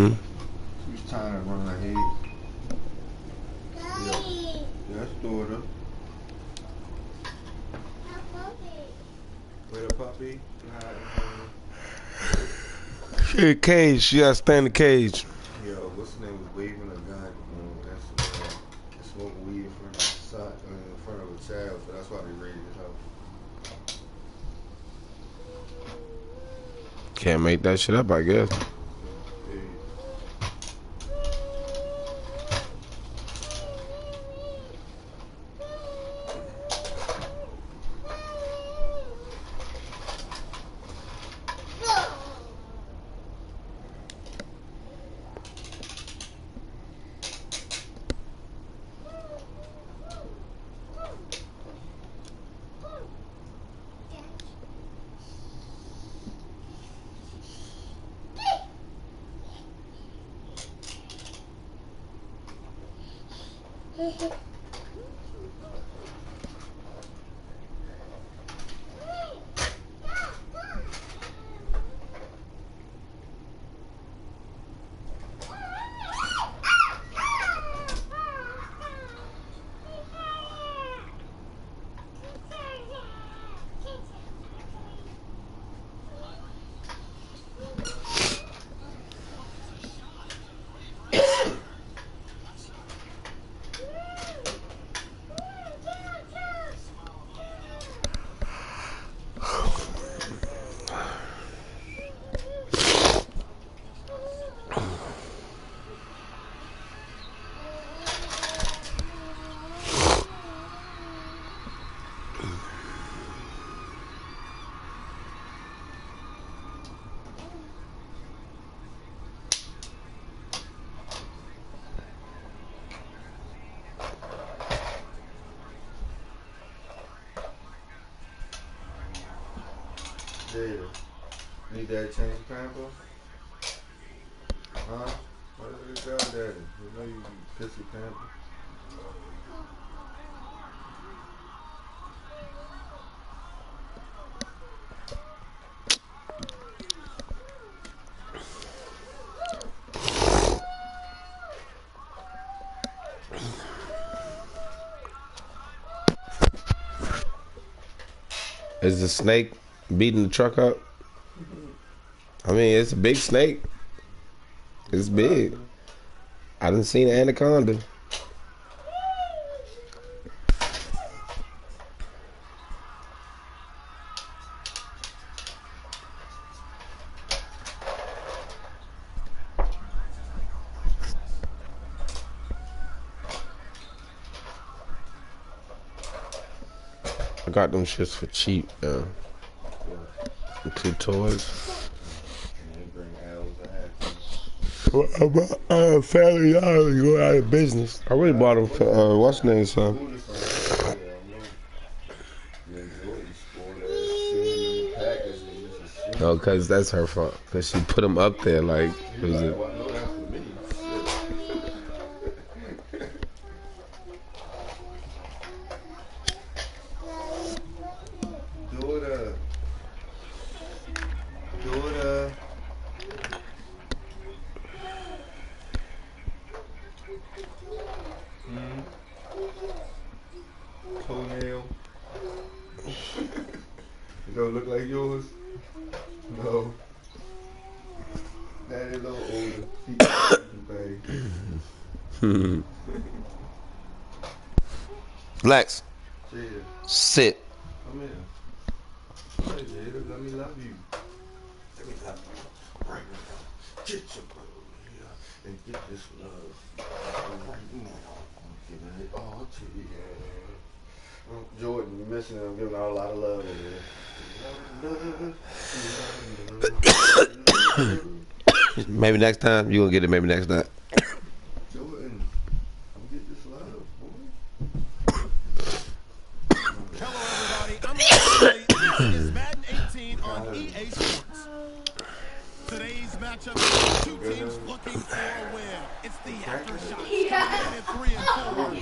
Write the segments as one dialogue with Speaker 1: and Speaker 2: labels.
Speaker 1: She's trying to run her head. Yeah. That's daughter. Where the puppy?
Speaker 2: She in a cage. She gotta stay in the cage.
Speaker 1: Yo, what's his name was waving a gun and smoking weed in front of a child, so that's why they raided his house.
Speaker 2: Can't make that shit up, I guess.
Speaker 1: Jada, need that change the pamper? Huh? What did you tell daddy? You know you pissy pamper.
Speaker 2: Is the snake beating the truck up? I mean, it's a big snake. It's big. I done seen an anaconda. I got them shits for cheap, man. The 2 toys. Family Dollar go out of business. I really bought them for what's the name, son? No, cause that's her fault. Cause she put them up there like it was a.
Speaker 1: Toenail. It don't look like yours? No. That is a little older.
Speaker 2: Lex.
Speaker 1: Jada.
Speaker 2: Sit.
Speaker 1: Come here. Hey, Jada, let me love you. Let me love you. Right now. Get your brother here and get this love. Right now. I'm giving it all to you. Jordan, you missing it. I'm giving out a lot of love in there.
Speaker 2: Maybe next time. You gonna get it maybe next time.
Speaker 1: Jordan, come get this love, boy.
Speaker 3: Hello, everybody. I'm This is Madden 18 on EA Sports. Today's matchup is two teams looking for a win. It's the aftershock. Coming in at 3 and 4. Going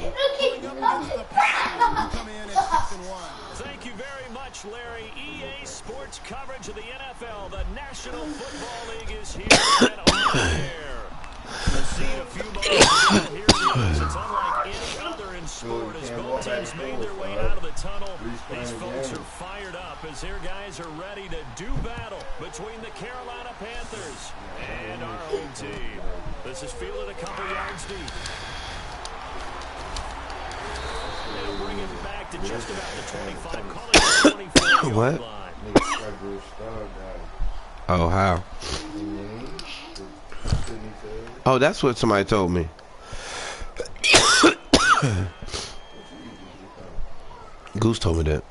Speaker 3: up against the Packers, who come in at 6 and 1.
Speaker 4: Thank you very much, Larry. EA Sports coverage of the NFL. The National Football League is here and on air. tunnel. These folks are fired up as their guys are ready to do battle between the Carolina Panthers and our home team. This is fielded a couple yards deep. They'll bring it back to just about the 25, call it the 24
Speaker 2: What?
Speaker 4: line.
Speaker 2: Oh, how? Oh, that's what somebody told me. Goose told me that.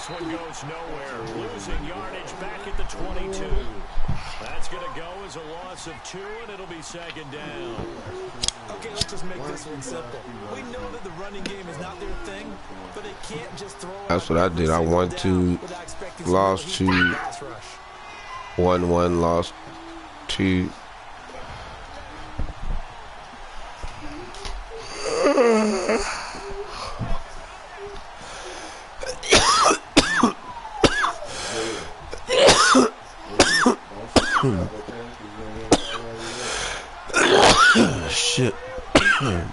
Speaker 4: One goes nowhere, losing yardage back at the 22. That's going to go as a loss of 2, and it'll be second down.
Speaker 5: Okay, let's just make this one simple. We know that the running game is not their thing, but they can't just throw.
Speaker 2: That's what I did. I won 2, lost 2, 1-1, lost 2. Shit.
Speaker 4: To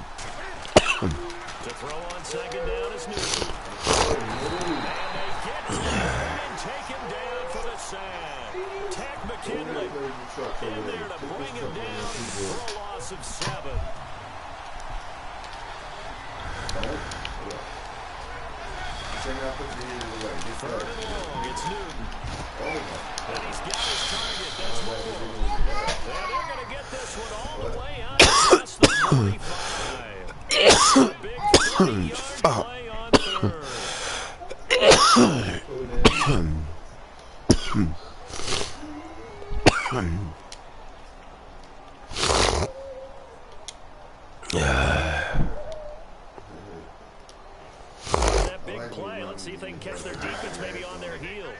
Speaker 4: throw on second down is Newton. And they get to him and take him down for the sack. Tack McKinley in there to bring him down for a loss of 7. Third and long, it's Newton. And he's got his target, that's Moore. And they're going to get this one all the way out past the 45. A big 30-yard play on third. That big play, let's see if they can catch their defense maybe on their heels.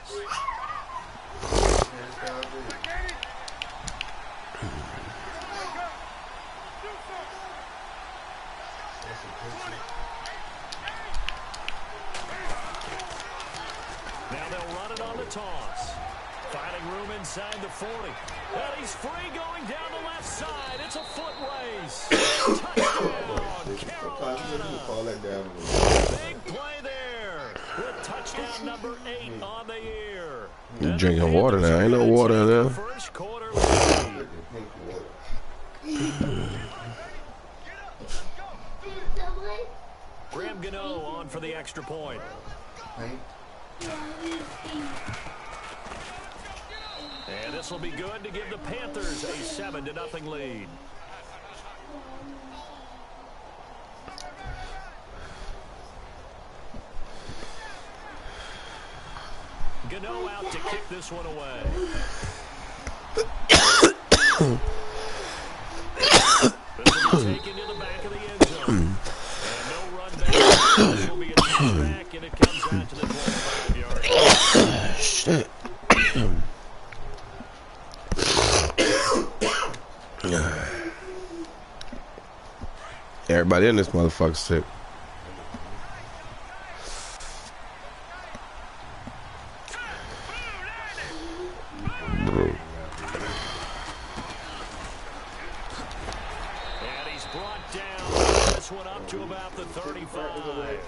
Speaker 4: Now they'll run it on the toss. Finding room inside the 40. And he's free going down the left side. It's a foot race. Touchdown, Carolina. Big play there. With touchdown number 8 on the year.
Speaker 2: You drinking water now. Ain't no water in there.
Speaker 4: First quarter lead. Graham Gano on for the extra point. And this will be good to give the Panthers a 7-0 lead. Gano out to kick this one away. This will be taken to the back of the end zone. And no run back. This will be a touchback, and it comes out to the 25-yard line.
Speaker 2: Shit. Everybody in this motherfucker sick. Bro.
Speaker 4: And he's brought down. This one up to about the 35.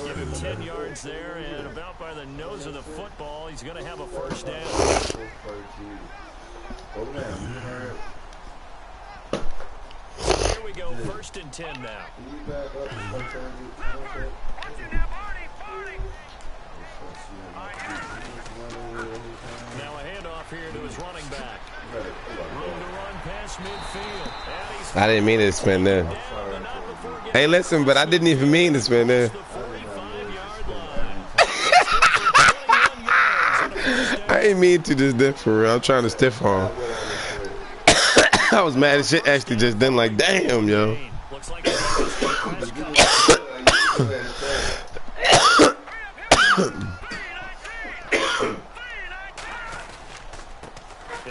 Speaker 4: Give him 10 yards there, and about by the nose of the football, he's going to have a first down. Here we go, 1st and 10 now. Now a handoff here to his running back. Room to run past midfield.
Speaker 2: I didn't mean to spin there. Hey, listen, but I didn't even mean to spin there. I ain't mean to just dip for real. I'm trying to stiff arm. I was mad as shit actually just then, like, damn, yo.
Speaker 4: Looks like and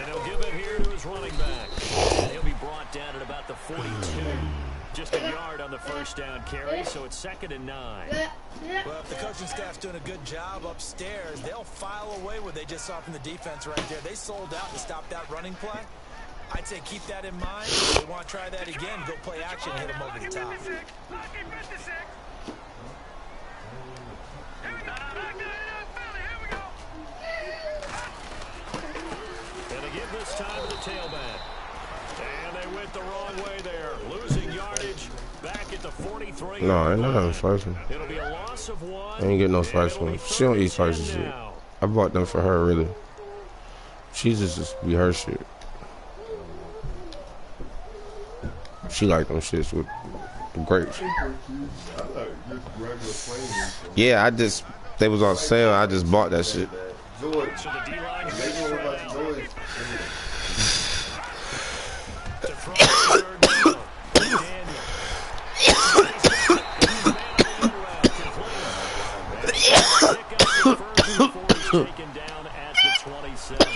Speaker 4: he'll give it here to his running it down at about the 42. Just a yard on the first down carry, so it's 2nd and 9.
Speaker 5: Well, if the coaching staff's doing a good job upstairs, they'll file away what they just saw from the defense right there. They sold out to stop that running play. I'd say keep that in mind. If they want to try that again, go play action, hit them over the top.
Speaker 4: And they give this time to the tailback. And they went the wrong way there. Losing yardage back at the 43.
Speaker 2: No, I ain't not having spice one.
Speaker 4: It'll be a loss of 1.
Speaker 2: I ain't getting no spice one. She don't eat spicy shit. I bought them for her, really. She just be her shit. She like them shits with the grapes. Yeah, they was on sale. I just bought that shit.
Speaker 4: So the D-line to throw third down. Taken down at the 27.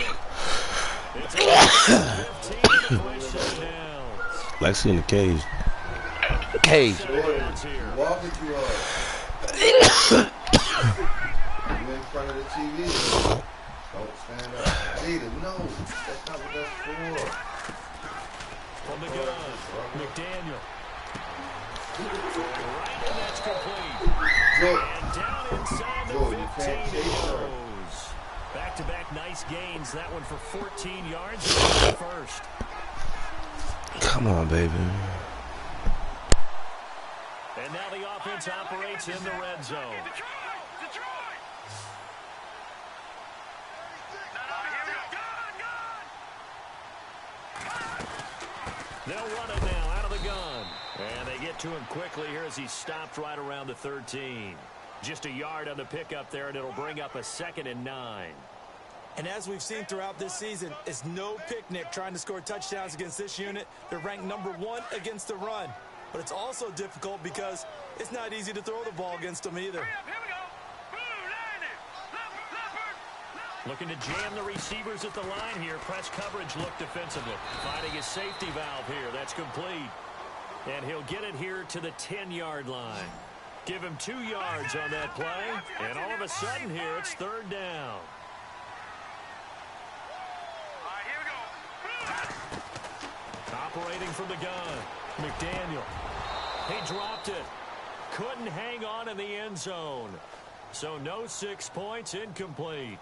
Speaker 4: It's 15 to place it down.
Speaker 2: Lexi in the cage. Cage.
Speaker 1: Walk it to us. You in front of the TV. Don't stand up. Jada, no. That's not what that's for.
Speaker 4: From the gun, McDaniel. Right, and that's complete. And down inside the 15 he goes. Back-to-back nice gains. That one for 14 yards. First.
Speaker 2: Come on, baby.
Speaker 4: And now the offense operates in the red zone. They'll run it now out of the gun. And they get to him quickly here as he stopped right around the 13. Just a yard on the pickup there, and it'll bring up a 2nd and 9.
Speaker 5: And as we've seen throughout this season, it's no picnic trying to score touchdowns against this unit. They're ranked #1 against the run. But it's also difficult because it's not easy to throw the ball against them either.
Speaker 4: Looking to jam the receivers at the line here. Press coverage look defensively. Finding his safety valve here. That's complete. And he'll get it here to the 10-yard line. Give him 2 yards on that play. And all of a sudden here, it's 3rd down. Operating from the gun, McDaniel. He dropped it. Couldn't hang on in the end zone. So no 6 points, incomplete.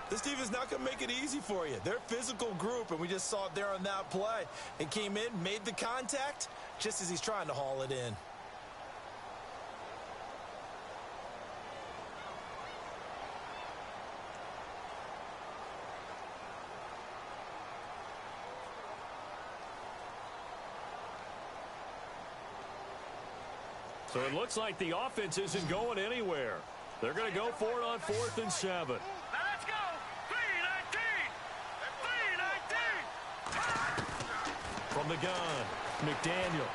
Speaker 5: This defense is not going to make it easy for you. They're a physical group, and we just saw it there on that play. It came in, made the contact, just as he's trying to haul it in.
Speaker 4: So it looks like the offense isn't going anywhere. They're going to go for it on 4th and 7.
Speaker 3: Let's go. 3-19.
Speaker 4: From the gun, McDaniel.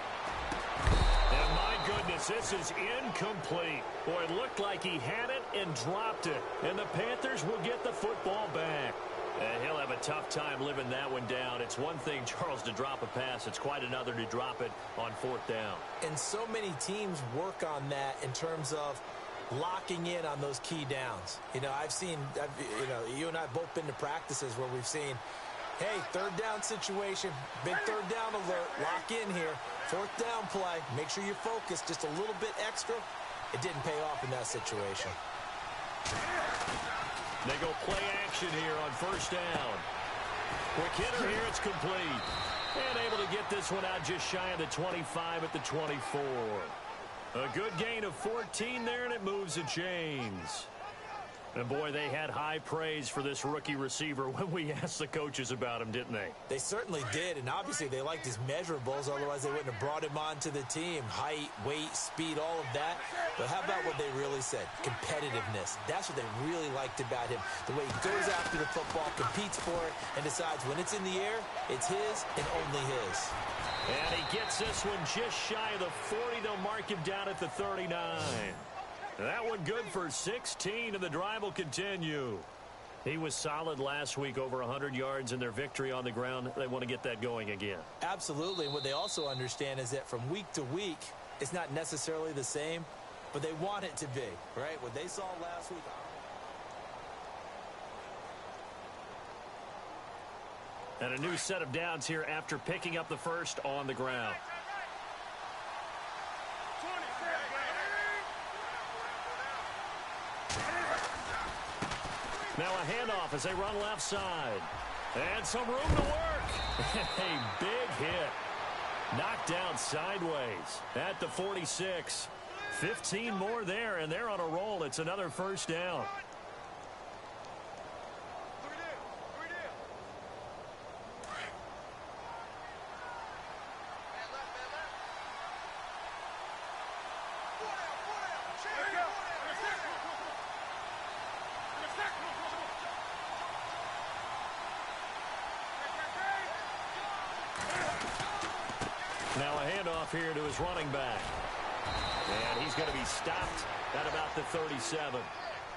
Speaker 4: And my goodness, this is incomplete. Boy, it looked like he had it and dropped it. And the Panthers will get the football back. And he'll have a tough time living that one down. It's one thing, Charles, to drop a pass. It's quite another to drop it on 4th down.
Speaker 5: And so many teams work on that in terms of locking in on those key downs. You know, you and I have both been to practices where we've seen, hey, 3rd down situation, big 3rd down alert, lock in here, 4th down play, make sure you're focused just a little bit extra. It didn't pay off in that situation.
Speaker 4: They go play action here on 1st down. Quick hitter here, it's complete. And able to get this one out just shy of the 25 at the 24. A good gain of 14 there, and it moves the chains. And, boy, they had high praise for this rookie receiver when we asked the coaches about him, didn't they?
Speaker 5: They certainly did, and obviously they liked his measurables. Otherwise, they wouldn't have brought him onto the team. Height, weight, speed, all of that. But how about what they really said? Competitiveness. That's what they really liked about him. The way he goes after the football, competes for it, and decides when it's in the air, it's his and only his.
Speaker 4: And he gets this one just shy of the 40. They'll mark him down at the 39. That one good for 16, and the drive will continue. He was solid last week, over 100 yards in their victory on the ground. They want to get that going again.
Speaker 5: Absolutely. And what they also understand is that from week to week, it's not necessarily the same, but they want it to be, right? What they saw last week.
Speaker 4: And a new set of downs here after picking up the first on the ground. Now a handoff as they run left side. And some room to work. A big hit. Knocked down sideways at the 46. 15 more there, and they're on a roll. It's another first down. Now a handoff here to his running back. And he's going to be stopped at about the 37.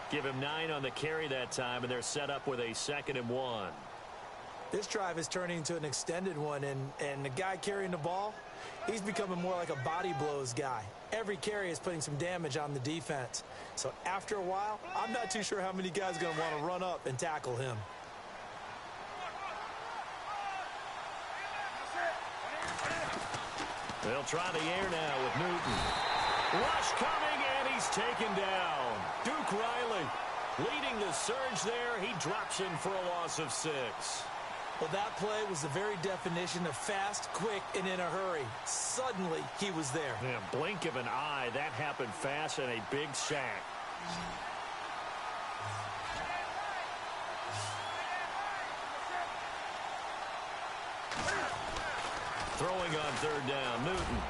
Speaker 4: Give him 9 on the carry that time, and they're set up with a 2nd and 1.
Speaker 5: This drive is turning into an extended one, and the guy carrying the ball, he's becoming more like a body blows guy. Every carry is putting some damage on the defense. So after a while, I'm not too sure how many guys are going to want to run up and tackle him.
Speaker 4: They'll try the air now with Newton. Rush coming, and he's taken down. Duke Riley leading the surge there. He drops him for a loss of 6.
Speaker 5: Well, that play was the very definition of fast, quick, and in a hurry. Suddenly, he was there.
Speaker 4: Yeah, blink of an eye. That happened fast, and a big sack. Throwing on 3rd down, Newton.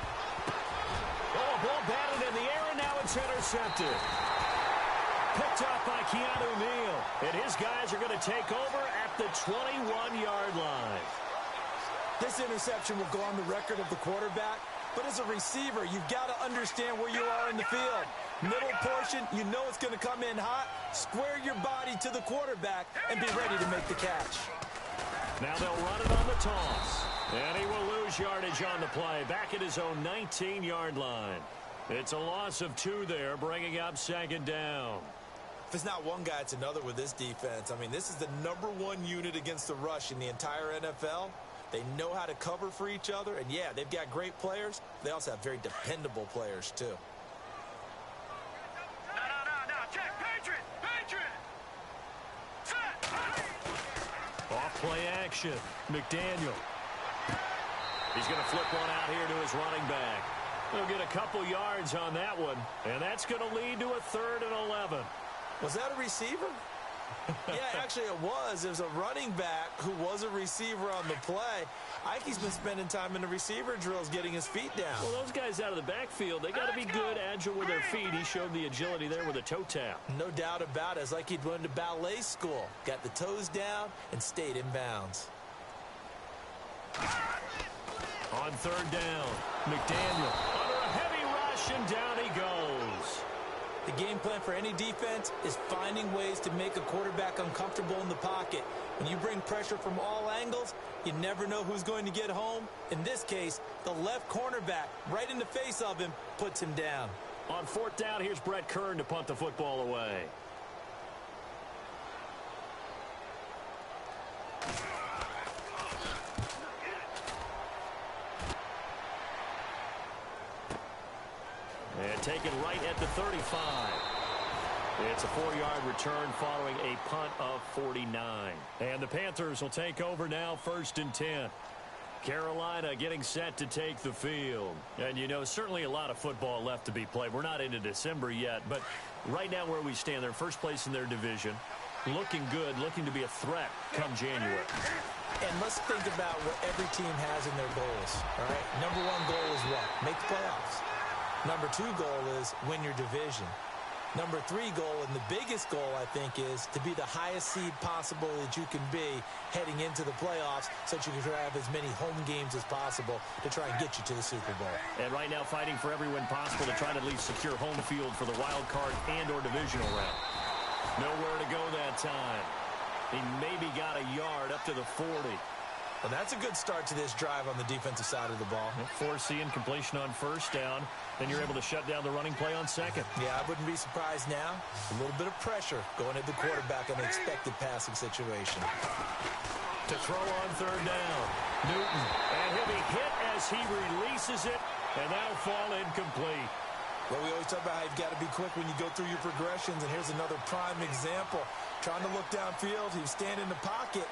Speaker 4: Oh, ball batted in the air, and now it's intercepted. Picked off by Keanu Neal. And his guys are going to take over at the 21-yard line.
Speaker 5: This interception will go on the record of the quarterback, but as a receiver, you've got to understand where you are in the field. Middle portion, you know it's going to come in hot. Square your body to the quarterback and be ready to make the catch.
Speaker 4: Now they'll run it on the toss. And he will lose yardage on the play, back at his own 19-yard line. It's a loss of 2 there, bringing up 2nd down.
Speaker 5: If it's not one guy, it's another with this defense. I mean, this is the #1 unit against the rush in the entire NFL. They know how to cover for each other, and yeah, they've got great players. They also have very dependable players, too.
Speaker 3: Check, Patriot!
Speaker 4: Off play action, McDaniel. He's going to flip one out here to his running back. He'll get a couple yards on that one, and that's going to lead to a 3rd and 11.
Speaker 5: Was that a receiver? Yeah, actually it was. It was a running back who was a receiver on the play. Ike's been spending time in the receiver drills getting his feet down.
Speaker 4: Well, those guys out of the backfield, they got to be good, agile with their feet. He showed the agility there with a toe tap.
Speaker 5: No doubt about it. It's like he'd went to ballet school. Got the toes down and stayed in bounds.
Speaker 4: On 3rd down, McDaniel under a heavy rush, and down he goes.
Speaker 5: The game plan for any defense is finding ways to make a quarterback uncomfortable in the pocket. When you bring pressure from all angles, you never know who's going to get home. In this case, the left cornerback, right in the face of him, puts him down.
Speaker 4: On 4th down, here's Brett Kern to punt the football away. And taken right at the 35. It's a 4-yard return following a punt of 49. And the Panthers will take over now, 1st and 10. Carolina getting set to take the field. And, you know, certainly a lot of football left to be played. We're not into December yet, but right now where we stand, they're first place in their division. Looking good, looking to be a threat come January.
Speaker 5: And let's think about what every team has in their goals, all right? #1 goal is what? Make the playoffs. #2 goal is win your division. #3 goal, and the biggest goal, I think, is to be the highest seed possible that you can be heading into the playoffs so that you can have as many home games as possible to try and get you to the Super Bowl.
Speaker 4: And right now fighting for every win possible to try to at least secure home field for the wild card and or divisional round. Nowhere to go that time. He maybe got a yard up to the 40.
Speaker 5: Well, that's a good start to this drive on the defensive side of the ball.
Speaker 4: Force the incompletion on first down. Then you're able to shut down the running play on second.
Speaker 5: Yeah, I wouldn't be surprised now. A little bit of pressure going at the quarterback in an expected passing situation.
Speaker 4: To throw on third down. Newton. And he'll be hit as he releases it. And that'll fall incomplete.
Speaker 5: Well, we always talk about how you've got to be quick when you go through your progressions. And here's another prime example. Trying to look downfield. He was standing in the pocket,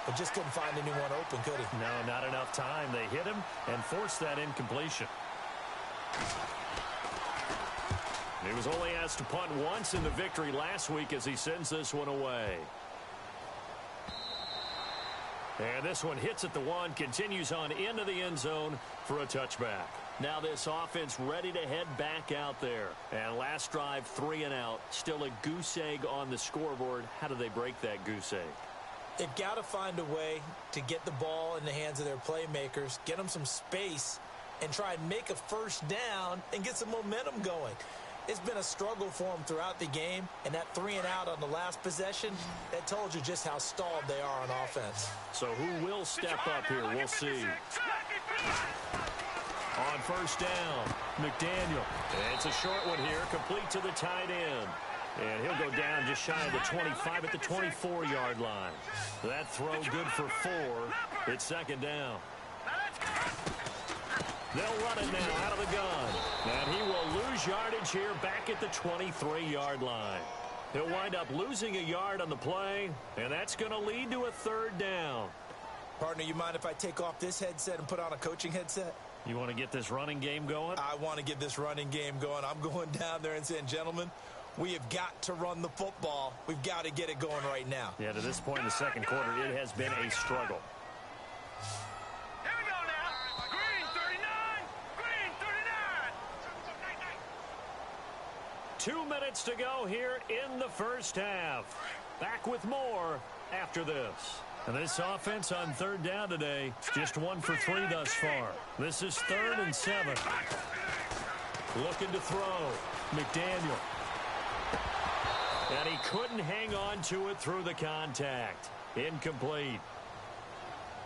Speaker 5: but just couldn't find anyone open, could he?
Speaker 4: No, not enough time. They hit him and forced that incompletion. He was only asked to punt once in the victory last week as he sends this one away. And this one hits at the 1, continues on into the end zone for a touchback. Now this offense ready to head back out there. And last drive, 3 and out. Still a goose egg on the scoreboard. How do they break that goose egg?
Speaker 5: They've got to find a way to get the ball in the hands of their playmakers, get them some space, and try and make a first down and get some momentum going. It's been a struggle for them throughout the game, and that 3 and out on the last possession, that told you just how stalled they are on offense.
Speaker 4: So who will step up here? We'll see. On first down, McDaniel. It's a short one here, complete to the tight end. And he'll go down just shy of the 25 at the 24-yard line. That throw good for 4. It's second down. They'll run it now out of the gun. And he will lose yardage here back at the 23-yard line. He'll wind up losing a yard on the play, and that's going to lead to a third down.
Speaker 5: Partner, you mind if I take off this headset and put on a coaching headset?
Speaker 4: You want to get this running game going?
Speaker 5: I want to get this running game going. I'm going down there and saying, gentlemen, we have got to run the football. We've got to get it going right now.
Speaker 4: Yeah, to this point in the second quarter, it has been a struggle.
Speaker 3: Here we go now. Green 39. Green 39.
Speaker 4: 2 minutes to go here in the first half. Back with more after this. And this offense on third down today, just 1 for 3 thus far. This is 3rd and 7. Looking to throw. McDaniel. And he couldn't hang on to it through the contact. Incomplete.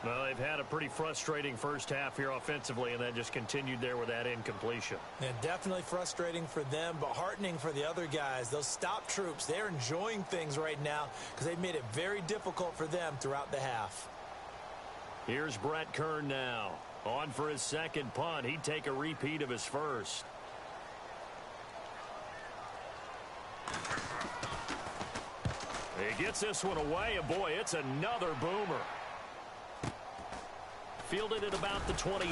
Speaker 4: Well, they've had a pretty frustrating first half here offensively, and that just continued there with that incompletion.
Speaker 5: Yeah, definitely frustrating for them, but heartening for the other guys. Those stop troops, they're enjoying things right now because they've made it very difficult for them throughout the half.
Speaker 4: Here's Brett Kern now. On for his second punt. He'd take a repeat of his first. He gets this one away, and boy, it's another boomer. Fielded at about the 28.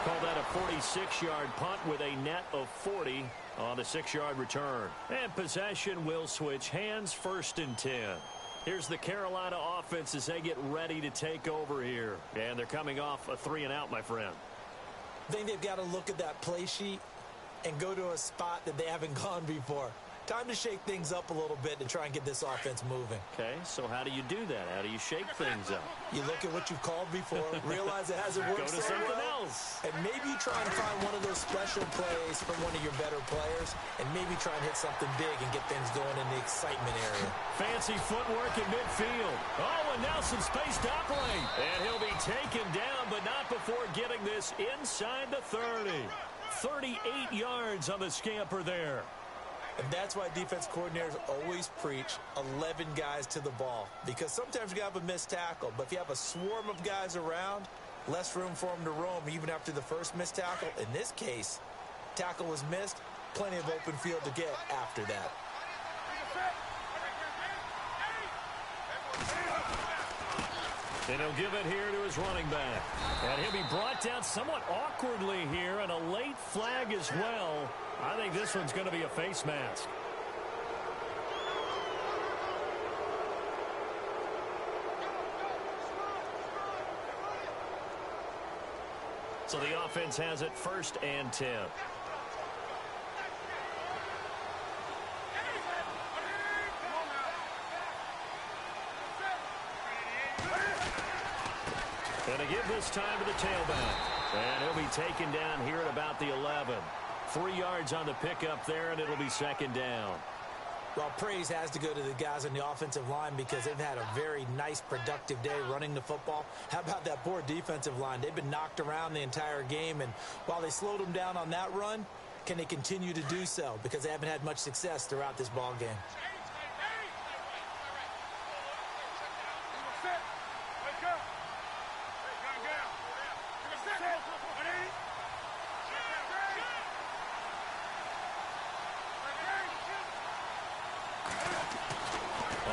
Speaker 4: Call that a 46-yard punt with a net of 40 on the 6-yard return. And possession will switch hands, 1st and 10. Here's the Carolina offense as they get ready to take over here. And they're coming off a 3 and out, my friend.
Speaker 5: I think they've got to look at that play sheet and go to a spot that they haven't gone before. Time to shake things up a little bit to try and get this offense moving.
Speaker 4: Okay, so how do you do that? How do you shake things up?
Speaker 5: You look at what you've called before, realize it hasn't worked
Speaker 4: Go to
Speaker 5: so
Speaker 4: something
Speaker 5: well,
Speaker 4: else.
Speaker 5: and maybe try and find one of those special plays from one of your better players, and maybe try and hit something big and get things going in the excitement area.
Speaker 4: Fancy footwork in midfield. Oh, and now some space to operate. And he'll be taken down, but not before getting this inside the 30. 38 yards on the scamper there.
Speaker 5: And that's why defense coordinators always preach 11 guys to the ball. Because sometimes you have a missed tackle, but if you have a swarm of guys around, less room for them to roam even after the first missed tackle. In this case, tackle was missed, plenty of open field to get after that.
Speaker 4: And he'll give it here to his running back. And he'll be brought down somewhat awkwardly here, and a late flag as well. I think this one's going to be a face mask. So the offense has it 1st and 10. And to give this time to the tailback. And he'll be taken down here at about the 11. 3 yards on the pickup there, and it'll be 2nd down.
Speaker 5: Well, praise has to go to the guys on the offensive line because they've had a very nice, productive day running the football. How about that poor defensive line? They've been knocked around the entire game, and while they slowed them down on that run, can they continue to do so? Because they haven't had much success throughout this ball game.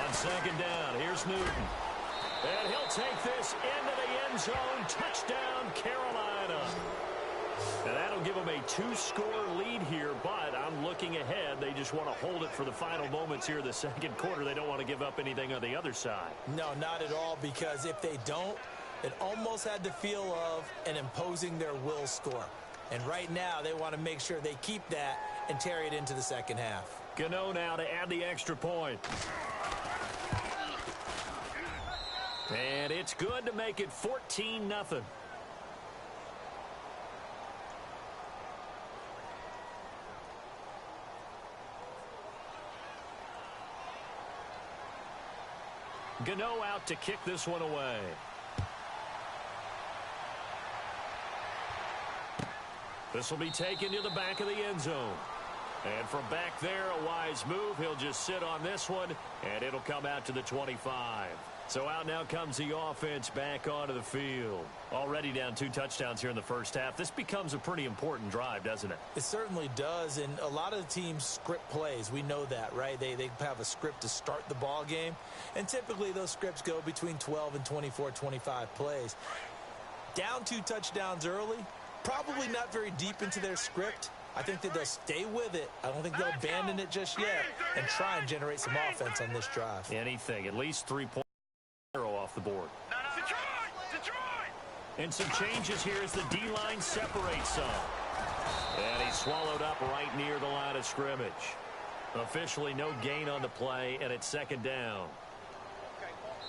Speaker 4: On second down, here's Newton. And he'll take this into the end zone. Touchdown, Carolina. And that'll give them a 2-score lead here, but I'm looking ahead. They just want to hold it for the final moments here in the second quarter. They don't want to give up anything on the other side.
Speaker 5: No, not at all, because if they don't, it almost had the feel of an imposing their will score. And right now, they want to make sure they keep that and carry it into the second half.
Speaker 4: Gano now to add the extra point. And it's good to make it 14-0. Gano out to kick this one away. This will be taken to the back of the end zone. And from back there, a wise move. He'll just sit on this one, and it'll come out to the 25. So out now comes the offense back onto the field. Already down 2 touchdowns here in the first half. This becomes a pretty important drive, doesn't it?
Speaker 5: It certainly does, and a lot of the teams script plays. We know that, right? They have a script to start the ball game, and typically those scripts go between 12 and 24, 25 plays. Down 2 touchdowns early, probably not very deep into their script. I think that they'll stay with it. I don't think they'll abandon it just yet and try and generate some offense on this drive.
Speaker 4: Anything, at least 3 points off the board. Detroit! And some changes here as the D-line separates some. And he's swallowed up right near the line of scrimmage. Officially no gain on the play, and it's second down.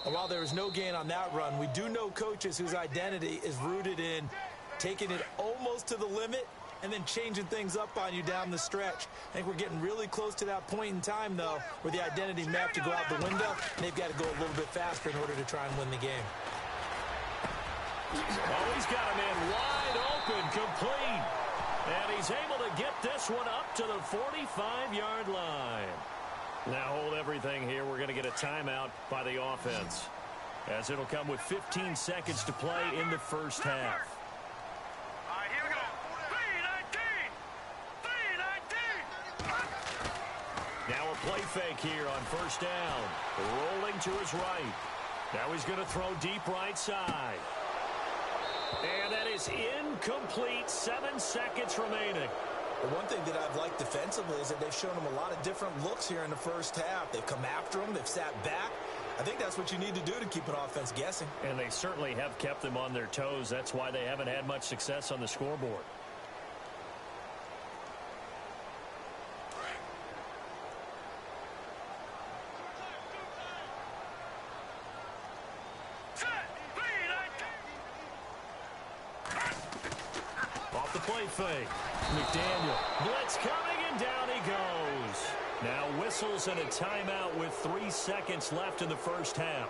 Speaker 5: And while there is no gain on that run, we do know coaches whose identity is rooted in taking it almost to the limit and then changing things up on you down the stretch. I think we're getting really close to that point in time, though, where the identity may have to go out the window, and they've got to go a little bit faster in order to try and win the game.
Speaker 4: Oh, he's got a man wide open, complete. And he's able to get this one up to the 45-yard line. Now hold everything here. We're going to get a timeout by the offense, as it'll come with 15 seconds to play in the first half. Now a play fake here on first down. Rolling to his right. Now he's going to throw deep right side. And that is incomplete. 7 seconds remaining.
Speaker 5: The one thing that I've liked defensively is that they've shown him a lot of different looks here in the first half. They've come after him. They've sat back. I think that's what you need to do to keep an offense guessing. And
Speaker 4: they certainly have kept them on their toes. That's why they haven't had much success on the scoreboard. Play fake. McDaniel. Blitz coming, and down he goes. Now whistles and a timeout with 3 seconds left in the first half.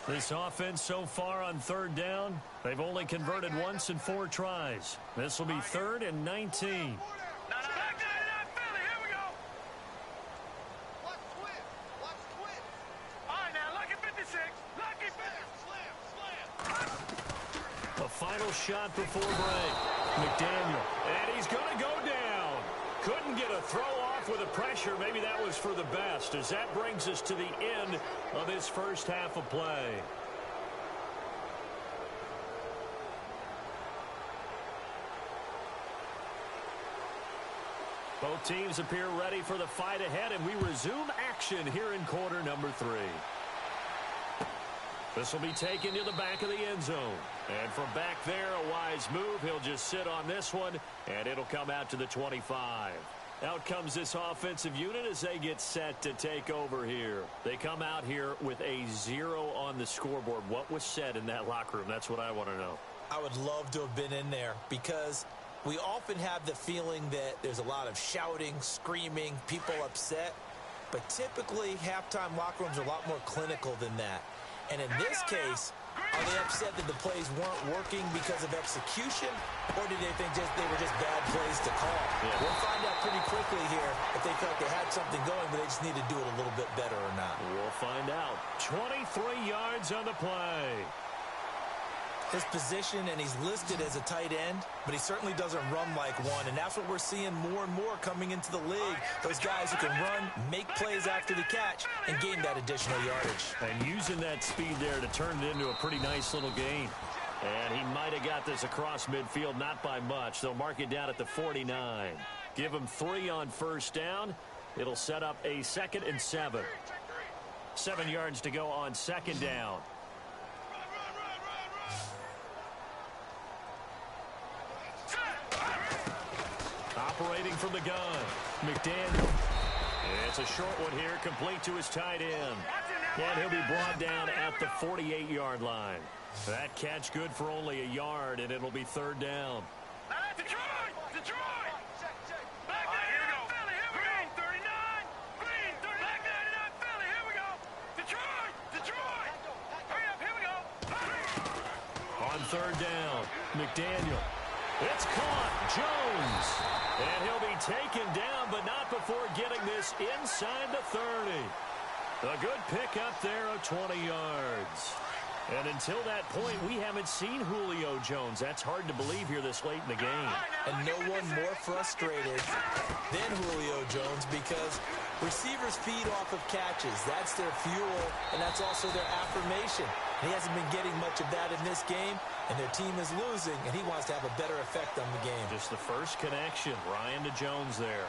Speaker 4: This offense so far on third down, they've only converted once in 4 tries. This will be 3rd and 19. A final shot before break. McDaniel, and he's going to go down. Couldn't get a throw off with the pressure. Maybe that was for the best, as that brings us to the end of this first half of play. Both teams appear ready for the fight ahead, and we resume action here in quarter number 3. This will be taken to the back of the end zone. And from back there, a wise move. He'll just sit on this one, and it'll come out to the 25. Out comes this offensive unit as they get set to take over here. They come out here with a 0 on the scoreboard. What was said in that locker room? That's what I want to know.
Speaker 5: I would love to have been in there because we often have the feeling that there's a lot of shouting, screaming, people upset. But typically, halftime locker rooms are a lot more clinical than that. And in this case, are they upset that the plays weren't working because of execution, or did they think they were just bad plays to call? Yeah. We'll find out pretty quickly here if they felt they had something going, but they just need to do it a little bit better or not.
Speaker 4: We'll find out. 23 yards on the play.
Speaker 5: His position, and he's listed as a tight end, but he certainly doesn't run like one, and that's what we're seeing more and more coming into the league. Those guys who can run, make plays after the catch, and gain that additional yardage. And
Speaker 4: using that speed there to turn it into a pretty nice little gain. And he might have got this across midfield, not by much. They'll mark it down at the 49. Give him 3 on first down. It'll set up a 2nd and 7. 7 yards to go on 2nd down. Operating from the gun, McDaniel. It's a short one here, complete to his tight end. And he'll be brought down at the 48-yard line. That catch good for only a yard, and it'll be 3rd down.
Speaker 3: Detroit! Detroit! Black 99 Philly, here we go! 39! Green, 39! Black 99 Philly, here we go! Detroit! Detroit! Hurry up, here we go!
Speaker 4: On 3rd down, McDaniel. It's caught, Jones. And he'll be taken down, but not before getting this inside the 30. A good pickup there of 20 yards. And until that point, we haven't seen Julio Jones. That's hard to believe here this late in the game.
Speaker 5: And no one more frustrated than Julio Jones because receivers feed off of catches. That's their fuel, and that's also their affirmation. And he hasn't been getting much of that in this game, and their team is losing, and he wants to have a better effect on the game.
Speaker 4: Just the first connection, Ryan to Jones there.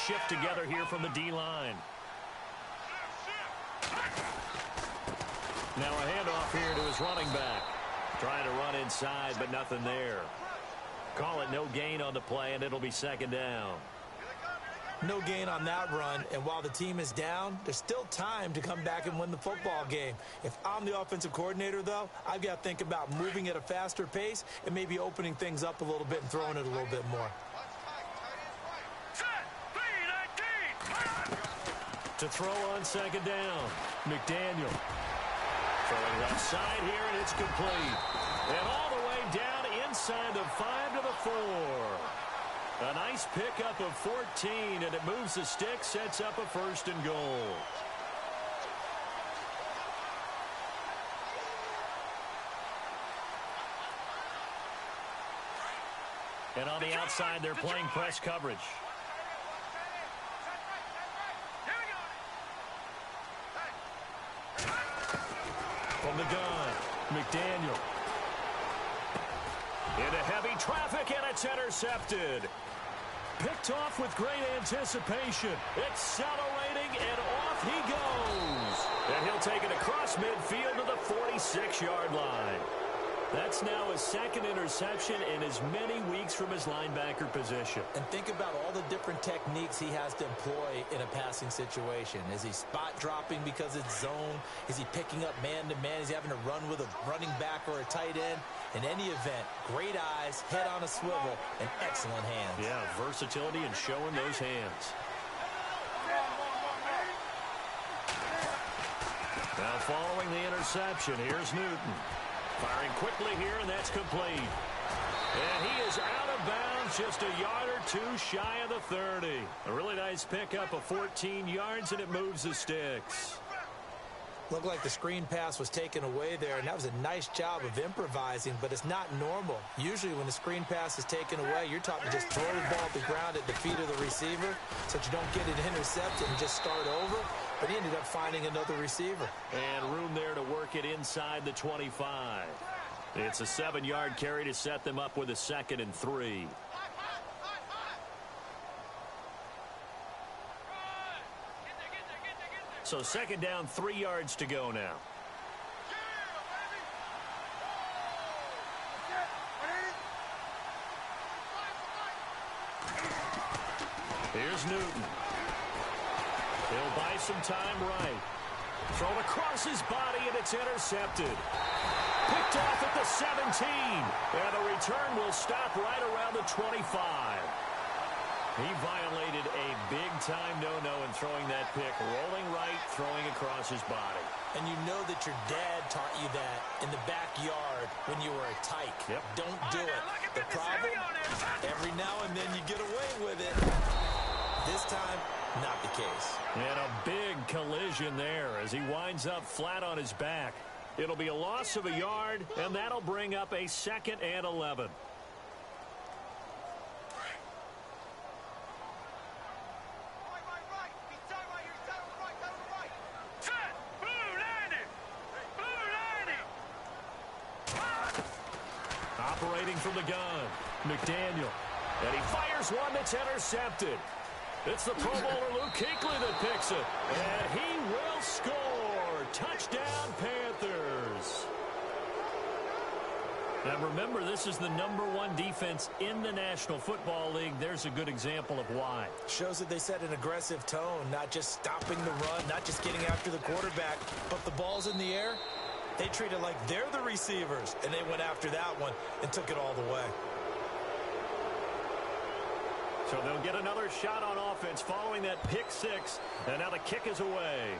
Speaker 4: Shift together here from the D-line. Now a handoff here to his running back. Trying to run inside, but nothing there. Call it no gain on the play, and it'll be 2nd down.
Speaker 5: No gain on that run, and while the team is down, there's still time to come back and win the football game. If I'm the offensive coordinator, though, I've got to think about moving at a faster pace and maybe opening things up a little bit and throwing it a little bit more.
Speaker 4: To throw on 2nd down, McDaniel. Throwing left side here, and it's complete. And all the way down inside the 5 to the 4. A nice pickup of 14, and it moves the stick, sets up a 1st and goal. And on the outside, they're playing press coverage. From the gun, McDaniel. Into heavy traffic, and it's intercepted. Picked off with great anticipation. Accelerating, and off he goes. And he'll take it across midfield to the 46-yard line. That's now his 2nd interception in as many weeks from his linebacker position.
Speaker 5: And think about all the different techniques he has to employ in a passing situation. Is he spot dropping because it's zone? Is he picking up man-to-man? Is he having to run with a running back or a tight end? In any event, great eyes, head on a swivel, and excellent hands.
Speaker 4: Yeah, versatility and showing those hands. Now following the interception, here's Newton. Firing quickly here, and that's complete. And he is out of bounds, just a yard or 2 shy of the 30. A really nice pickup of 14 yards, and it moves the sticks.
Speaker 5: Looked like the screen pass was taken away there, and that was a nice job of improvising, but it's not normal. Usually when the screen pass is taken away, you're taught to just throw the ball to the ground at the feet of the receiver so that you don't get it intercepted and just start over. But he ended up finding another receiver.
Speaker 4: And room there to work it inside the 25. It's a 7-yard carry to set them up with a 2nd and 3. So 2nd down, 3 yards to go now. Here's Newton. He'll buy some time right. Thrown across his body, and it's intercepted. Picked off at the 17. And the return will stop right around the 25. He violated a big-time no-no in throwing that pick. Rolling right, throwing across his body.
Speaker 5: And you know that your dad taught you that in the backyard when you were a tyke.
Speaker 4: Yep.
Speaker 5: Don't do it. The problem, every now and then you get away with it. This time, not the case.
Speaker 4: And a big collision there as he winds up flat on his back. It'll be a loss of a yard, and that'll bring up a 2nd and 11. Operating from the gun, McDaniel. And he fires one that's intercepted. It's the Pro Bowler Luke Kuechly that picks it. And he will score. Touchdown, Panthers. Now remember, this is the #1 defense in the National Football League. There's a good example of why.
Speaker 5: Shows that they set an aggressive tone, not just stopping the run, not just getting after the quarterback, but the ball's in the air. They treat it like they're the receivers, and they went after that one and took it all the way.
Speaker 4: So they'll get another shot on offense following that pick 6, and now the kick is away.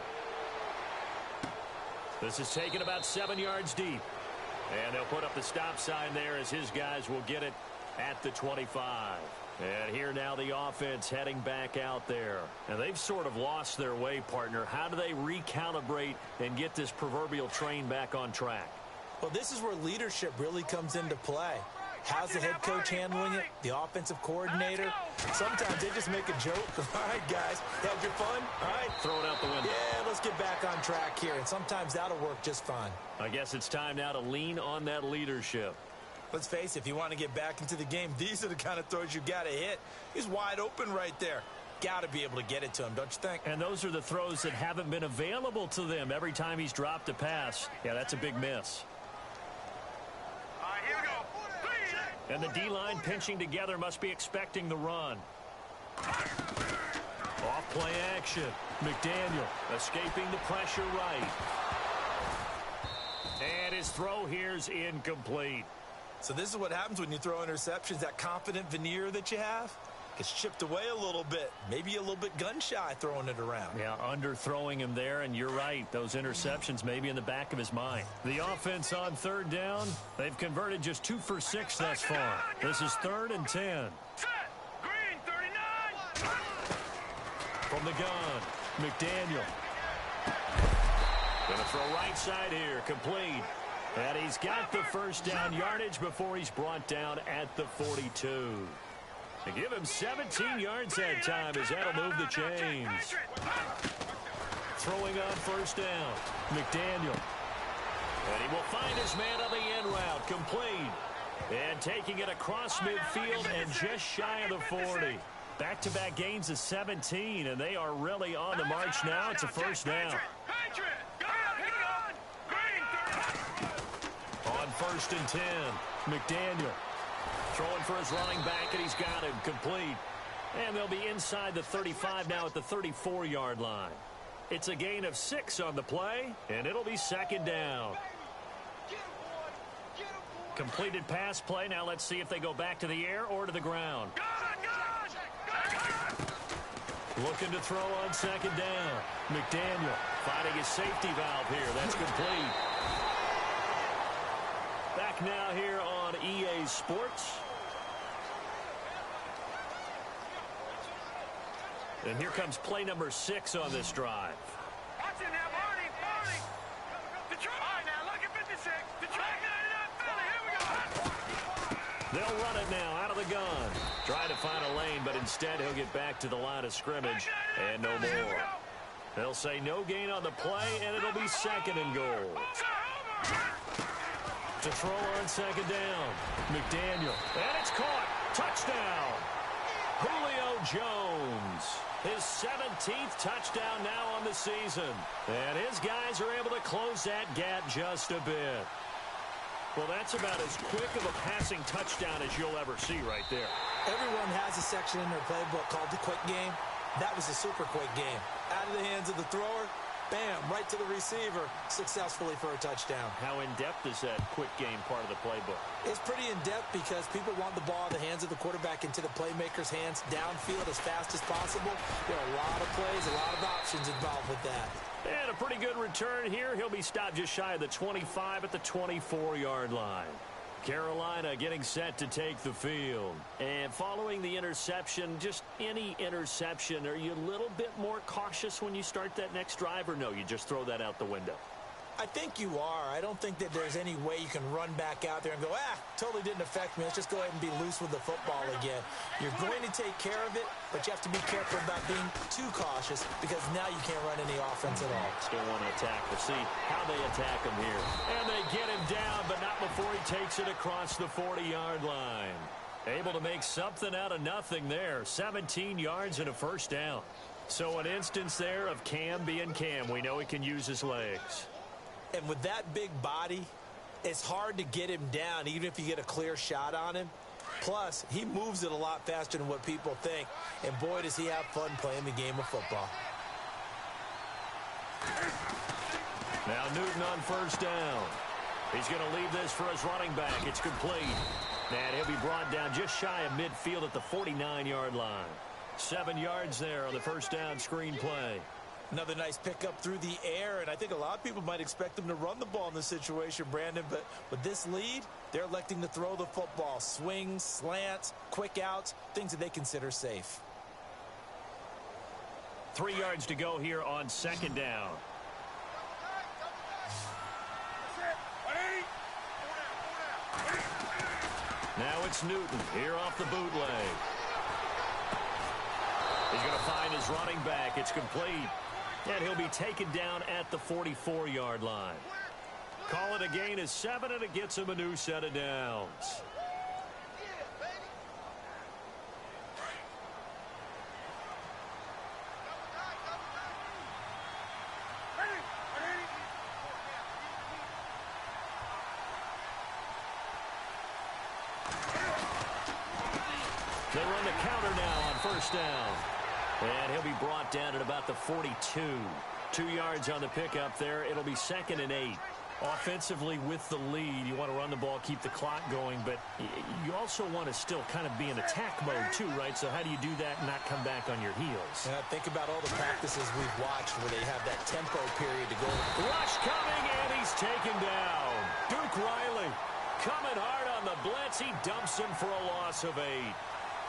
Speaker 4: This is taken about 7 yards deep. And they'll put up the stop sign there as his guys will get it at the 25. And here now the offense heading back out there. And they've sort of lost their way, partner. How do they recalibrate and get this proverbial train back on track?
Speaker 5: Well, this is where leadership really comes into play. How's the head coach handling it? The offensive coordinator? Sometimes they just make a joke. All right, guys, had your fun? All right.
Speaker 4: Throw it out the window.
Speaker 5: Yeah, let's get back on track here. And sometimes that'll work just fine.
Speaker 4: I guess it's time now to lean on that leadership.
Speaker 5: Let's face it, if you want to get back into the game, these are the kind of throws you got to hit. He's wide open right there. Got to be able to get it to him, don't you think?
Speaker 4: And those are the throws that haven't been available to them every time he's dropped a pass. Yeah, that's a big miss.
Speaker 3: All right, here we go.
Speaker 4: And the D-line pinching together must be expecting the run. Off play action. McDaniel escaping the pressure right. And his throw here's incomplete.
Speaker 5: So this is what happens when you throw interceptions. That confident veneer that you have gets chipped away a little bit. Maybe a little bit gun-shy throwing it around.
Speaker 4: Yeah, underthrowing him there, and you're right. Those interceptions may be in the back of his mind. The offense on 3rd down, they've converted just 2 for 6 thus far. This is 3rd and 10.
Speaker 3: Green 39.
Speaker 4: From the gun, McDaniel. Gonna throw right side here, complete. And he's got the 1st down yardage before he's brought down at the 42. To give him 17 yards that time as that'll move the chains. Throwing on 1st down, McDaniel. And he will find his man on the end route, complete. And taking it across midfield and just shy of the 40. Back-to-back gains of 17, and they are really on the march now. It's a 1st down. On 1st and 10, McDaniel. Throwing for his running back, and he's got him complete. And they'll be inside the 35 now at the 34-yard line. It's a gain of 6 on the play, and it'll be 2nd down. Completed pass play. Now let's see if they go back to the air or to the ground. Looking to throw on 2nd down. McDaniel finding his safety valve here. That's complete. Back now here on EA Sports. And here comes play number 6 on this drive.
Speaker 3: Watch it now, Barney. Detroit. All right, now look at 56. Detroit. Here we go.
Speaker 4: They'll run it now out of the gun. Trying to find a lane, but instead he'll get back to the line of scrimmage and no more. They'll say no gain on the play, and it'll be 2nd and goal. To throw on second down. McDaniel. And it's caught. Touchdown. Julio Jones. His 17th touchdown now on the season. And his guys are able to close that gap just a bit. Well, that's about as quick of a passing touchdown as you'll ever see right there.
Speaker 5: Everyone has a section in their playbook called the quick game. That was a super quick game. Out of the hands of the thrower, bam, right to the receiver, successfully for a touchdown.
Speaker 4: How in-depth is that quick game part of the playbook?
Speaker 5: It's pretty in-depth because people want the ball in the hands of the quarterback into the playmaker's hands downfield as fast as possible. There are a lot of plays, a lot of options involved with that.
Speaker 4: And a pretty good return here. He'll be stopped just shy of the 25 at the 24-yard line. Carolina getting set to take the field. And following the interception, just any interception, are you a little bit more cautious when you start that next drive, or no, you just throw that out the window?
Speaker 5: I think you are. I don't think that there's any way you can run back out there and go, totally didn't affect me. Let's just go ahead and be loose with the football again. You're going to take care of it, but you have to be careful about being too cautious because now you can't run any offense at all.
Speaker 4: Still want to attack. We'll see how they attack him here. And they get him down, but not before he takes it across the 40-yard line. Able to make something out of nothing there. 17 yards and a first down. So an instance there of Cam being Cam. We know he can use his legs.
Speaker 5: And with that big body, it's hard to get him down, even if you get a clear shot on him. Plus, he moves it a lot faster than what people think. And boy, does he have fun playing the game of football.
Speaker 4: Now Newton on first down. He's going to leave this for his running back. It's complete. And he'll be brought down just shy of midfield at the 49-yard line. 7 yards there on the first down screen play.
Speaker 5: Another nice pickup through the air, and I think a lot of people might expect them to run the ball in this situation, Brandon, but with this lead, they're electing to throw the football. Swings, slants, quick outs, things that they consider safe.
Speaker 4: 3 yards to go here on second down. Now it's Newton here off the bootleg. He's going to find his running back. It's complete. And he'll be taken down at the 44-yard line. Call it a gain of 7, and it gets him a new set of downs. They run the counter now on first down. And he'll be brought down at about the 42. 2 yards on the pickup there. It'll be 2nd and 8. Offensively with the lead, you want to run the ball, keep the clock going, but you also want to still kind of be in attack mode too, right? So how do you do that and not come back on your heels?
Speaker 5: And think about all the practices we've watched where they have that tempo period to go.
Speaker 4: Rush coming, and he's taken down. Duke Riley coming hard on the blitz. He dumps him for a loss of 8.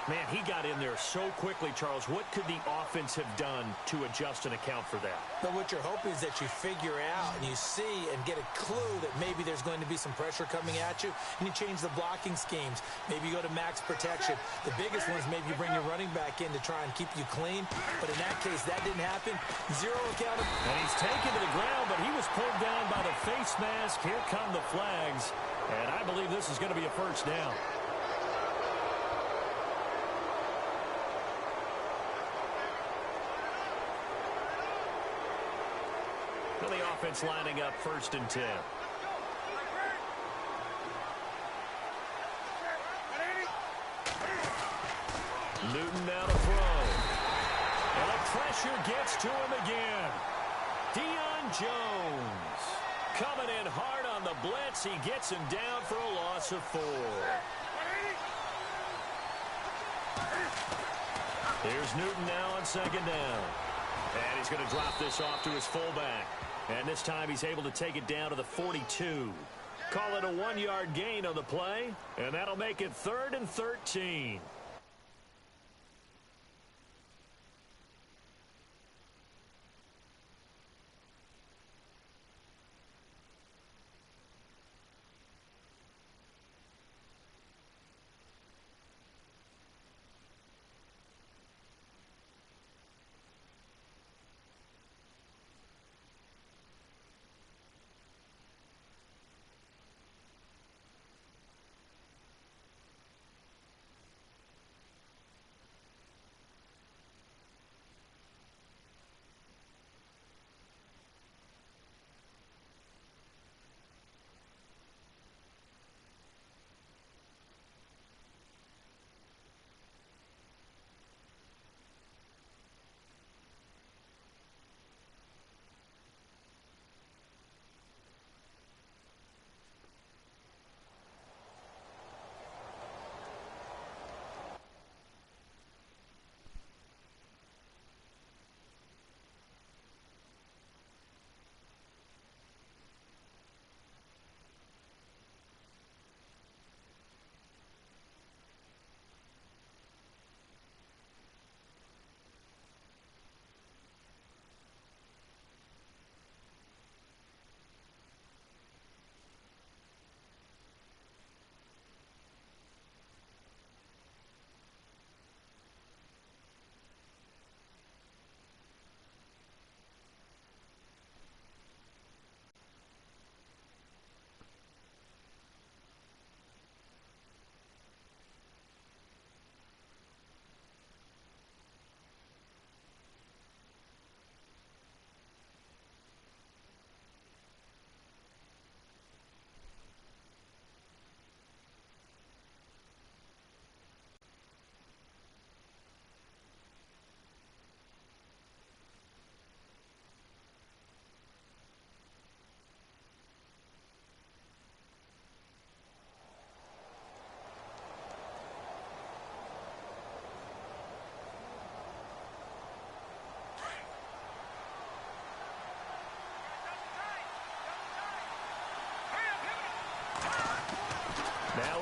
Speaker 4: Man, he got in there so quickly, Charles. What could the offense have done to adjust and account for that?
Speaker 5: But what you're hoping is that you figure out and you see and get a clue that maybe there's going to be some pressure coming at you, and you change the blocking schemes. Maybe you go to max protection. The biggest one is maybe you bring your running back in to try and keep you clean. But in that case, that didn't happen. 0 accountability.
Speaker 4: And he's taken to the ground, but he was pulled down by the face mask. Here come the flags. And I believe this is going to be a first down. The offense lining up 1st and 10. Newton now to throw. And the pressure gets to him again. Deion Jones coming in hard on the blitz. He gets him down for a loss of 4. Here's Newton now on second down. And he's going to drop this off to his fullback. And this time he's able to take it down to the 42. Call it a 1-yard gain on the play. And that'll make it 3rd and 13.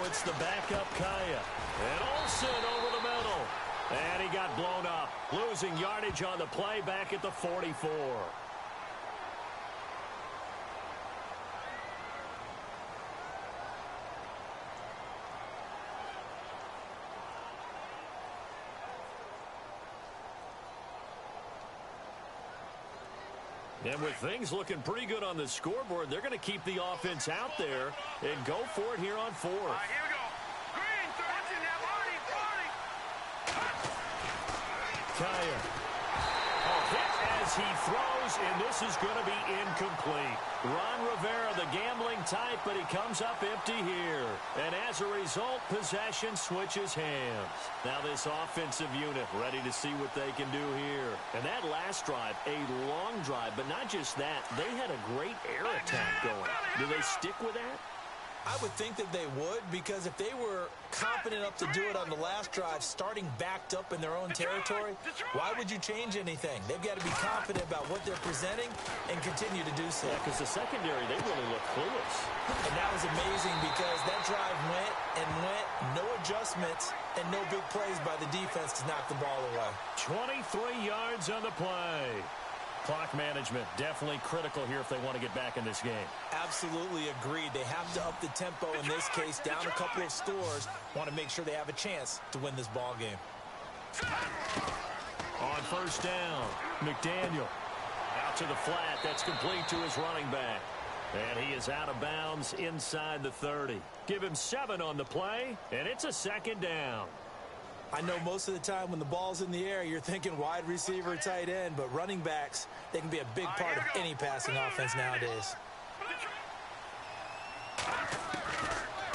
Speaker 4: it's the backup Kaya. And Olsen over the middle. And he got blown up. Losing yardage on the play back at the 44. And with things looking pretty good on the scoreboard, they're going to keep the offense out there and go for it here on fourth.
Speaker 3: Here we go. Green, 13, now 40.
Speaker 4: Kaya. A hit as he throws, and this is going to be incomplete. Ron Rivera, the gambling type, but he comes up empty here. And as a result, possession switches hands. Now this offensive unit ready to see what they can do here. And that last drive, a long drive, but not just that. They had a great air attack going. Do they stick with that?
Speaker 5: I would think that they would, because if they were confident enough to do it on the last drive, starting backed up in their own territory, why would you change anything? They've got to be confident about what they're presenting and continue to do so.
Speaker 4: Yeah, because the secondary, they really look clueless.
Speaker 5: And that was amazing because that drive went and went, no adjustments, and no big plays by the defense to knock the ball away.
Speaker 4: 23 yards on the play. Clock management definitely critical here if they want to get back in this game.
Speaker 5: Absolutely agreed. They have to up the tempo in this case, down a couple of scores. Want to make sure they have a chance to win this ball game.
Speaker 4: On first down, McDaniel out to the flat. That's complete to his running back. And he is out of bounds inside the 30. Give him 7 on the play, and it's a second down.
Speaker 5: I know most of the time when the ball's in the air, you're thinking wide receiver, tight end, but running backs, they can be a big part of any passing offense nowadays.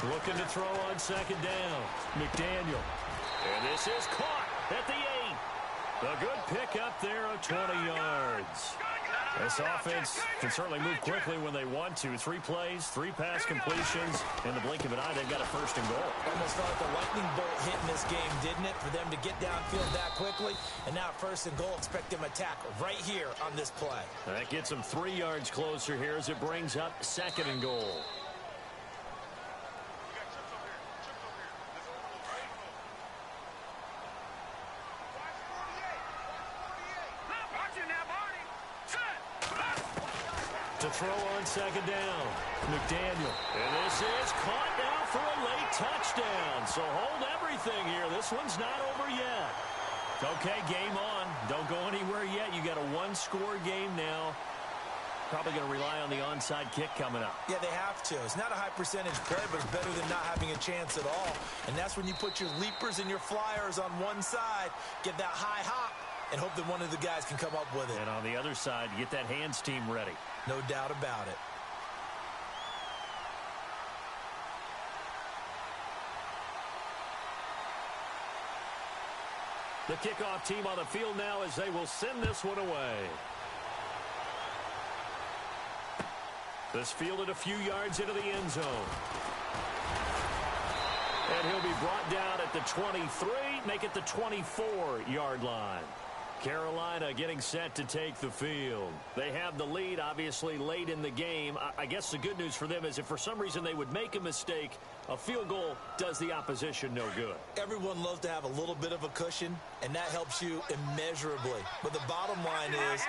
Speaker 4: Looking to throw on second down. McDaniel. And this is caught at the 8. A good pickup there of 20 yards. This offense can certainly move quickly when they want to. 3 plays, 3 pass completions. In the blink of an eye, they've got a first and goal.
Speaker 5: Almost felt like a lightning bolt hit in this game, didn't it? For them to get downfield that quickly. And now first and goal, expect them to attack right here on this play.
Speaker 4: That gets them 3 yards closer here as it brings up second and goal. To throw on second down, McDaniel. And this is caught now for a late touchdown. So hold everything here. This one's not over yet. Okay, game on. Don't go anywhere yet. You got a 1-score game now. Probably going to rely on the onside kick coming up.
Speaker 5: Yeah, they have to. It's not a high percentage play, but it's better than not having a chance at all. And that's when you put your leapers and your flyers on one side, get that high hop, and hope that one of the guys can come up with it.
Speaker 4: And on the other side, get that hands team ready.
Speaker 5: No doubt about it.
Speaker 4: The kickoff team on the field now as they will send this one away. This fielded a few yards into the end zone. And he'll be brought down at the 23, make it the 24-yard line. Carolina getting set to take the field. They have the lead, obviously, late in the game. I guess the good news for them is if for some reason they would make a mistake, a field goal does the opposition no good.
Speaker 5: Everyone loves to have a little bit of a cushion, and that helps you immeasurably. But the bottom line is,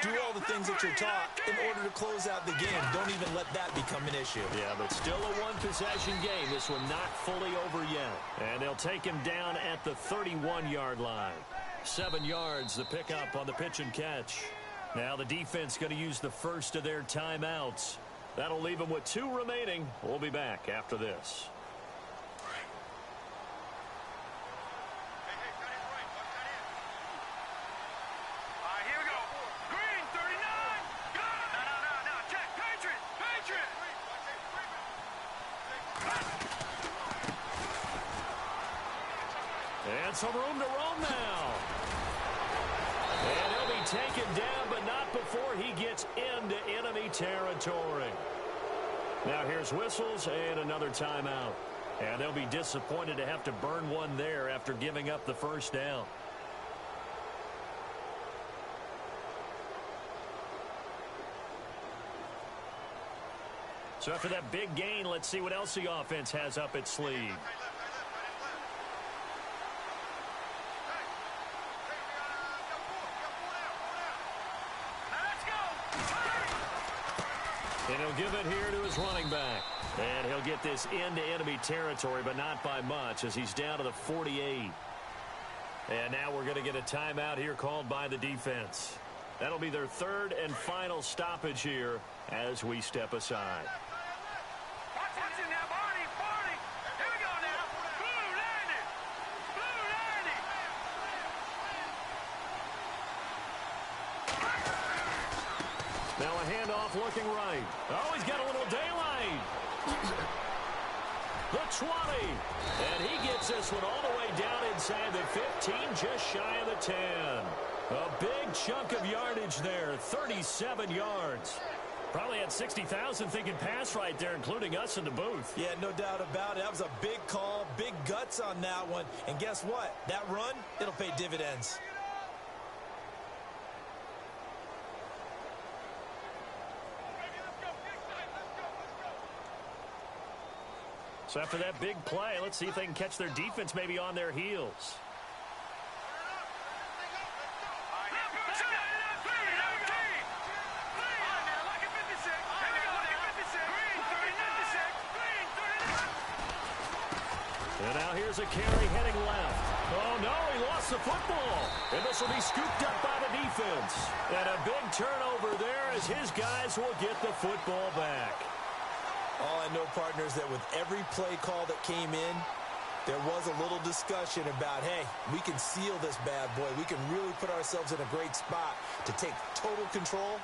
Speaker 5: do all the things that you're taught in order to close out the game. Don't even let that become an issue.
Speaker 4: Yeah, but still a one-possession game. This one not fully over yet. And they'll take him down at the 31-yard line. 7 yards, the pickup on the pitch and catch. Now the defense going to use the first of their timeouts. That'll leave them with 2 remaining. We'll be back after this.
Speaker 3: Here we go. Green, 39. No, check. Patriot.
Speaker 4: And some room to roam now. And he'll be taken down, but not before he gets into enemy territory. Now here's whistles and another timeout. And they'll be disappointed to have to burn one there after giving up the first down. So after that big gain, let's see what else the offense has up its sleeve. And he'll give it here to his running back. And he'll get this into enemy territory, but not by much, as he's down to the 48. And now we're going to get a timeout here called by the defense. That'll be their third and final stoppage here as we step aside. Now a handoff looking right. Oh, he's got a little daylight. The 20. And he gets this one all the way down inside the 15, just shy of the 10. A big chunk of yardage there, 37 yards. Probably had 60,000 thinking pass right there, including us in the booth.
Speaker 5: Yeah, no doubt about it. That was a big call, big guts on that one. And guess what? That run, it'll pay dividends.
Speaker 4: So after that big play, let's see if they can catch their defense maybe on their heels. And now here's a carry heading left. Oh, no, he lost the football. And this will be scooped up by the defense. And a big turnover there as his guys will get the football back.
Speaker 5: All I know, partners, that with every play call that came in, there was a little discussion about, hey, we can seal this bad boy. We can really put ourselves in a great spot to take total control,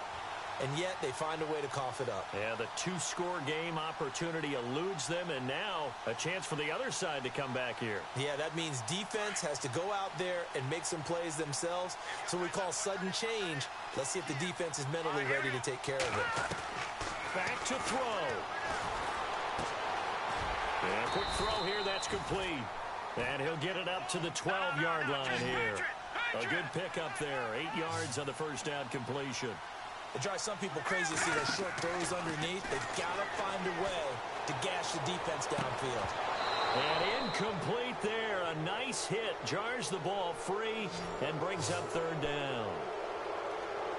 Speaker 5: and yet they find a way to cough it up.
Speaker 4: Yeah, the two-score game opportunity eludes them, and now a chance for the other side to come back here.
Speaker 5: Yeah, that means defense has to go out there and make some plays themselves. So we call sudden change. Let's see if the defense is mentally ready to take care of it.
Speaker 4: Back to throw. And a quick throw here, that's complete. And he'll get it up to the 12-yard line here. A good pickup there, 8 yards on the first down completion.
Speaker 5: It drives some people crazy to see those short throws underneath. They've got to find a way to gash the defense downfield.
Speaker 4: And incomplete there. A nice hit. Jars the ball free and brings up third down.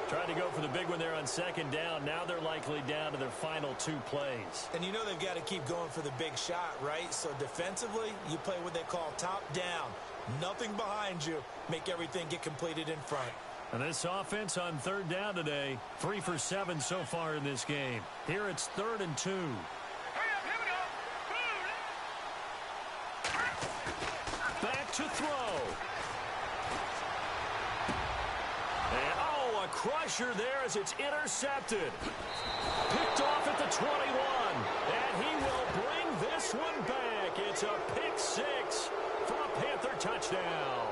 Speaker 4: Tried to go for the big one there on second down. Now they're likely down to their final 2 plays.
Speaker 5: And you know they've got to keep going for the big shot, right? So defensively, you play what they call top down. Nothing behind you. Make everything get completed in front.
Speaker 4: And this offense on third down today, 3 for 7 so far in this game. Here it's 3rd and 2. Back to throw. And, oh, a crusher there as it's intercepted. Picked off at the 21. And he will bring this one back. It's a pick 6 for a Panther touchdown.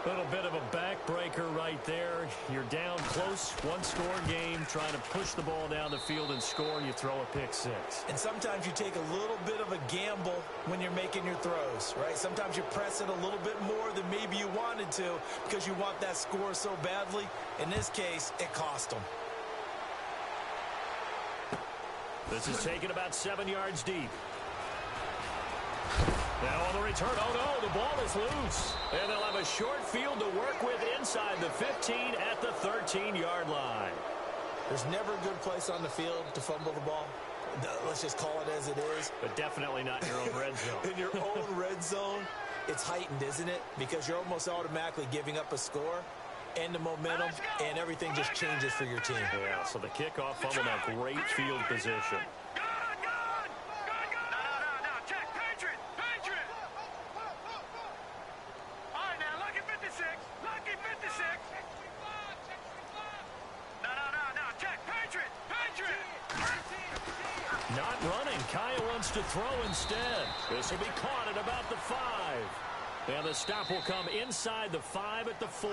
Speaker 4: Little bit of a backbreaker right there. You're down close, 1-score game, trying to push the ball down the field and score, and you throw a pick 6.
Speaker 5: And sometimes you take a little bit of a gamble when you're making your throws, right? Sometimes you press it a little bit more than maybe you wanted to because you want that score so badly. In this case, it cost them.
Speaker 4: This is taken about 7 yards deep. Now on the return, oh no, the ball is loose. And they'll have a short field to work with inside the 15 at the 13-yard line.
Speaker 5: There's never a good place on the field to fumble the ball. Let's just call it as it is.
Speaker 4: But definitely not in your own red zone.
Speaker 5: In your own red zone, it's heightened, isn't it? Because you're almost automatically giving up a score and the momentum, and everything just changes for your team.
Speaker 4: Yeah, so the kickoff fumble, now great field position. Not running. Kaya wants to throw instead. This will be caught at about the 5. And the stop will come inside the 5 at the 4.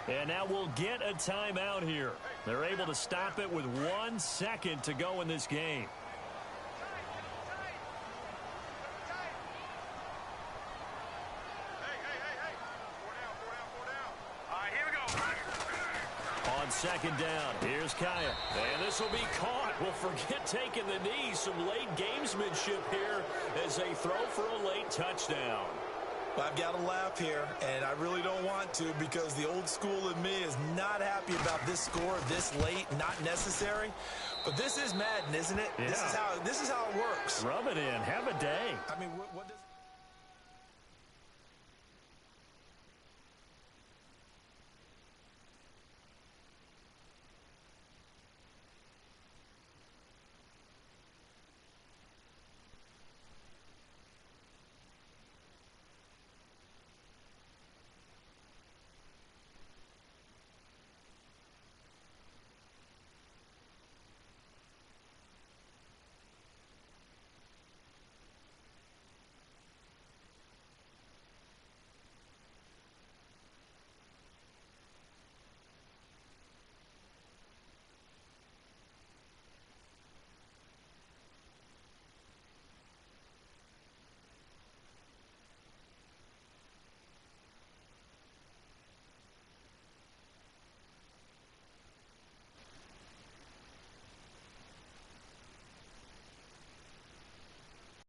Speaker 4: And now we'll get a timeout here. They're able to stop it with 1 second to go in this game. On second down. Here's Kaya. And this will be caught. Well, forget taking the knee. Some late gamesmanship here as they throw for a late touchdown.
Speaker 5: I've got to laugh here, and I really don't want to because the old school in me is not happy about this score this late, not necessary. But this is Madden, isn't it?
Speaker 4: Yeah.
Speaker 5: This is how it works.
Speaker 4: Rub it in. Have a day.
Speaker 5: I mean, what does...